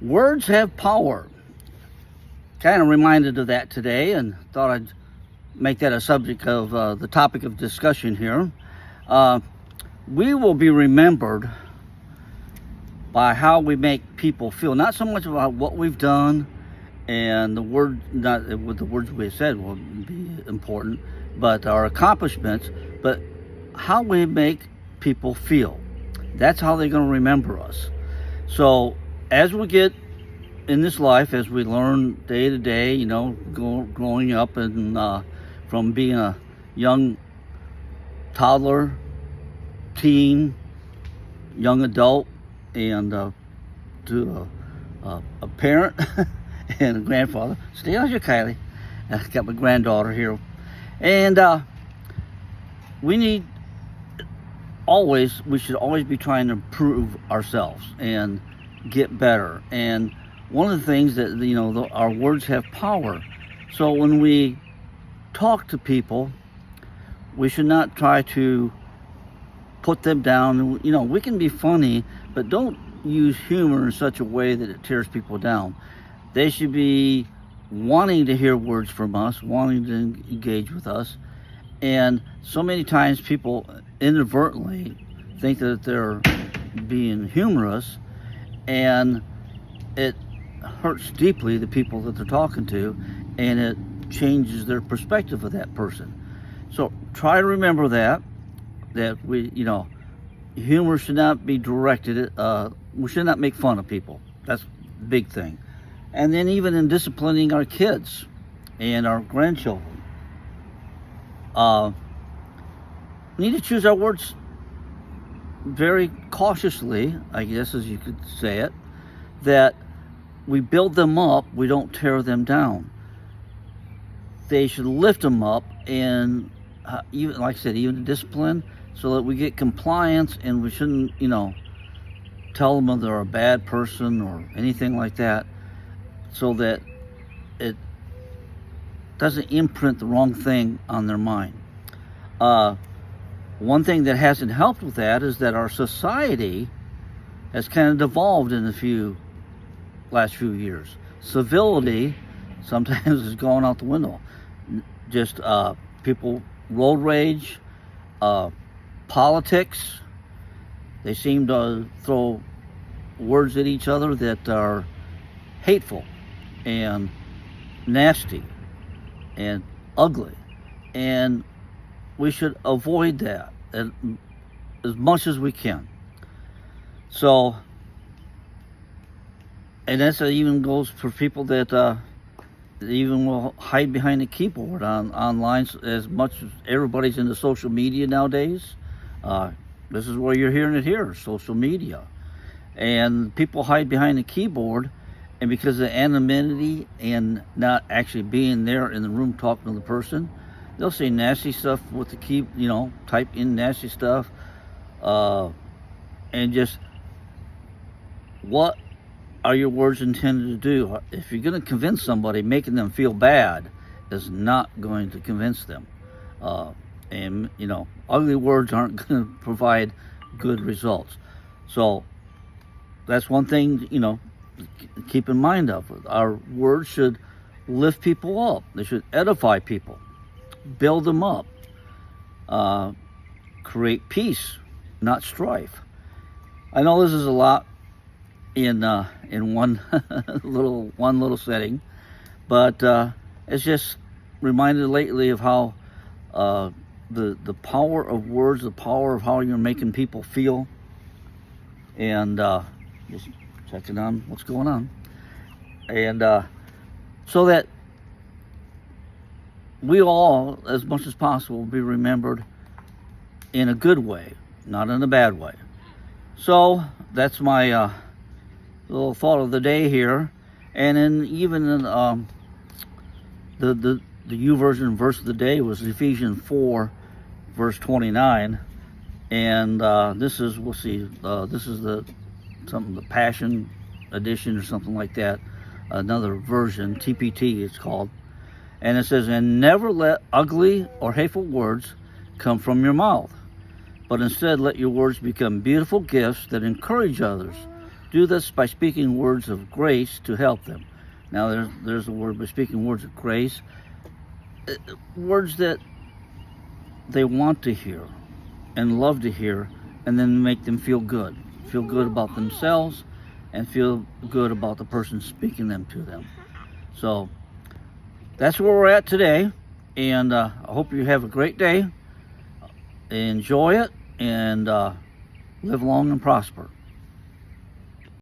Words have power. Kind of reminded of that today, and thought I'd make that a subject of the topic of discussion here. Uh, we will be remembered by how we make people feel, not so much about what we've done, and the word, not with the words we said will be important, but our accomplishments, but how we make people feel. That's how they're going to remember us. So as we get in this life, as we learn day to day, growing up and from being a young toddler, teen, young adult, and to a parent and a grandfather. Stay on your Kylie. I got my granddaughter here, and we should always be trying to improve ourselves and get better. And one of the things that our words have power. So when we talk to people, we should not try to put them down. We can be funny, but don't use humor in such a way that it tears people down. They should be wanting to hear words from us, wanting to engage with us. And so many times people inadvertently think that they're being humorous, and it hurts deeply the people that they're talking to, and it changes their perspective of that person. So try to remember that humor should not be directed at, we should not make fun of people. That's a big thing. And then even in disciplining our kids and our grandchildren, we need to choose our words very cautiously, I guess, as you could say it, that we build them up, we don't tear them down. They should lift them up, and even, like I said, even discipline, so that we get compliance, and we shouldn't, tell them they're a bad person or anything like that, so that it doesn't imprint the wrong thing on their mind. One thing that hasn't helped with that is that our society has kind of devolved in the last few years. Civility sometimes has gone out the window. Just people, road rage, politics. They seem to throw words at each other that are hateful and nasty and ugly. And we should avoid that as much as we can. So, and that even goes for people that even will hide behind the keyboard online, as much as everybody's into social media nowadays. This is where you're hearing it here, social media. And people hide behind the keyboard, and because of anonymity and not actually being there in the room talking to the person, they'll say nasty stuff with the key, type in nasty stuff, and just, what are your words intended to do? If you're going to convince somebody, making them feel bad is not going to convince them. And ugly words aren't going to provide good results. So that's one thing, keep in mind of. Our words should lift people up. They should edify people, build them up, create peace, not strife. I know this is a lot in one little setting, but it's just reminded lately of how the power of words, the power of how you're making people feel, and just checking on what's going on, and so that we all, as much as possible, be remembered in a good way, not in a bad way. So that's my little thought of the day here. And then even in the YouVersion verse of the day was Ephesians 4, verse 29, and this is, we'll see, this is the Passion Edition or something like that, another version, TPT it's called. And it says, and never let ugly or hateful words come from your mouth, but instead let your words become beautiful gifts that encourage others Do this by speaking words of grace to help them. Now, there's the word, by speaking words of grace, words that they want to hear and love to hear, and then make them feel good about themselves, and feel good about the person speaking them to them. So that's where we're at today, and I hope you have a great day. Enjoy it, and live long and prosper.